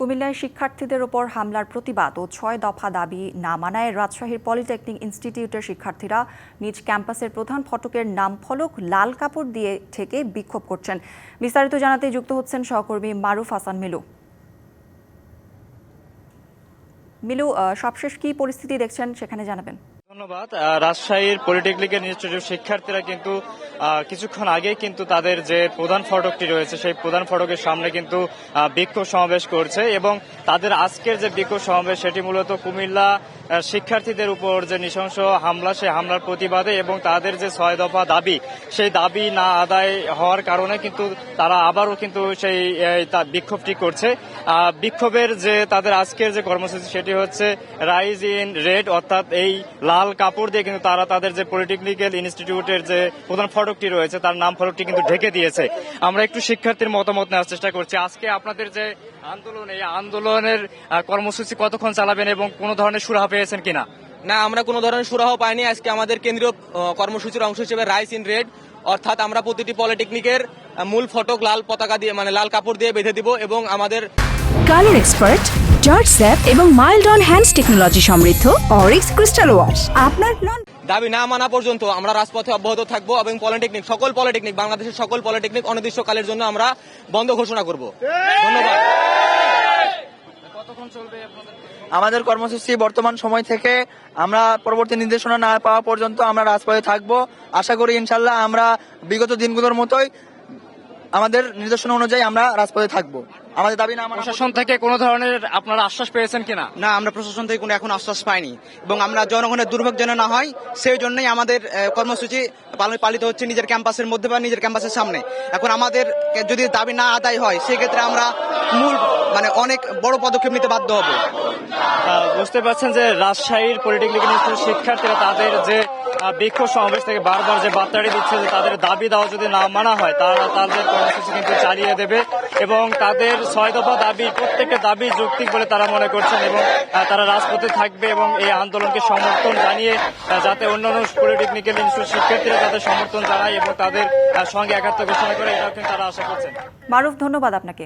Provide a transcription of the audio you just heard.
কুমিল্লায় শিক্ষার্থীদের ওপর হামলার প্রতিবাদ ও ৬ দফা দাবি না মানায় রাজশাহীর পলিটেকনিক ইনস্টিটিউটের শিক্ষার্থীরা নিজ ক্যাম্পাসের প্রধান ফটকের নাম ফলক লাল কাপড় দিয়ে ঢেকে বিক্ষোভ করছেন। বিস্তারিত জানাতে যুক্ত হচ্ছেন সহকর্মী মারুফ হাসান মিলু। মিলু, সবশেষ কি পরিস্থিতি দেখছেন সেখানে জানাবেন। ধন্যবাদ। রাজশাহীর পলিটেকনিক্যাল ইনস্টিটিউট শিক্ষার্থীরা কিন্তু কিছুক্ষণ আগে কিন্তু তাদের যে প্রধান ফটকটি রয়েছে সেই প্রধান ফটকের সামনে কিন্তু বিক্ষোভ সমাবেশ করছে এবং তাদের আজকের যে বিক্ষোভ সমাবেশ সেটি মূলত কুমিল্লা শিক্ষার্থীদের উপর যে নৃশংস হামলা সেই হামলার প্রতিবাদে এবং তাদের যে ৬ দফা দাবি সেই দাবি না আদায় হওয়ার কারণে কিন্তু তারা আবারও কিন্তু সেই বিক্ষোভটি করছে। বিক্ষোভের যে তাদের আজকের যে কর্মসূচি সেটি হচ্ছে রাইজ ইন রেড, অর্থাৎ এই লাল কাপড় দিয়ে কিন্তু তারা তাদের যে পলিটেকনিক্যাল ইনস্টিটিউটের যে প্রধান ফটকটি রয়েছে তার নাম ফলকটি কিন্তু ঢেকে দিয়েছে। আমরা একটু শিক্ষার্থীর মতামত নেওয়ার চেষ্টা করছি। আজকে আপনাদের যে আন্দোলন, এই আন্দোলনের কর্মসূচি কতক্ষণ চালাবেন এবং কোনো ধরনের সুরাহা পেয়েছেন কিনা? না, আমরা কোনো ধরনের সুরাহা পাইনি। আজকে আমাদের কেন্দ্রীয় কর্মসূচির অংশ হিসেবে রাইজ ইন রেড, অর্থাৎ আমরা প্রতিটি পলিটেকনিকের মূল ফটক লাল পতাকা দিয়ে লাল কাপড় দিয়ে বেঁধে দিব এবং আমাদের কালার এক্সপার্ট, জর্জ স্যাপ এবং মাইল্ড অন হ্যান্ডস টেকনোলজি সমৃদ্ধ অরিক্স ক্রিস্টাল ওয়াশ আপনার দাবি না মানা পর্যন্ত আমরা রাজপথে অব্যাহত থাকবো এবং সকল পলিটেকনিক বাংলাদেশের সকল পলিটেকনিক অনির্দিষ্টকালের জন্য আমরা বন্ধ ঘোষণা করব। ধন্যবাদ। কতক্ষণ চলবে আমাদের কর্মসূচি? বর্তমান সময় থেকে আমরা পরবর্তী নির্দেশনা না পাওয়া পর্যন্ত আমরা রাজপথে থাকবো। আশা করি ইনশাল্লাহ আমরা বিগত দিনগুলোর মতোই আমাদের নির্দেশনা অনুযায়ী আমরা রাজপথে থাকবো। আমাদের দাবি না মানা। প্রশাসন থেকে কোনো ধরনের আপনারা আশ্বাস পেয়েছেন কিনা? না, আমরা প্রশাসন থেকে কোনো এখন আশ্বাস পাইনি এবং আমরা জনগণের দুর্ভোগ যেন না হয় সেই জন্যই আমাদের কর্মসূচি পালিত হচ্ছে নিজের ক্যাম্পাসের মধ্যে বা নিজের ক্যাম্পাসের সামনে। এখন আমাদের যদি দাবি না আদায় হয় সেক্ষেত্রে আমরা অনেক বড় পদক্ষেপ নিতে বাধ্য হব। বুঝতে পারছেন যে রাজশাহীর পলিটেকনিক্যাল ইনস্টিটিউট শিক্ষার্থীরা তাদের যে বিক্ষোভ সমাবেশ থেকে বারবার যে বার্তাটি দিচ্ছে যে তাদের দাবি দেওয়া যদি না মানা হয় তারা তাদের কর্মসূচি কিন্তু চালিয়ে দেবে এবং তাদের ৬ দফা দাবি প্রত্যেকটা দাবি যৌক্তিক বলে তারা মনে করছেন এবং তারা রাজপথে থাকবে এবং এই আন্দোলনকে সমর্থন জানিয়ে যাতে অন্যান্য পলিটেকনিক্যাল ইনস্টিটিউট শিক্ষার্থীরা তাদের সমর্থন জানায় এবং তাদের সঙ্গে একাত্ম ঘোষণা করে এটাও কিন্তু তারা আশা করছেন। মারুফ, ধন্যবাদ আপনাকে।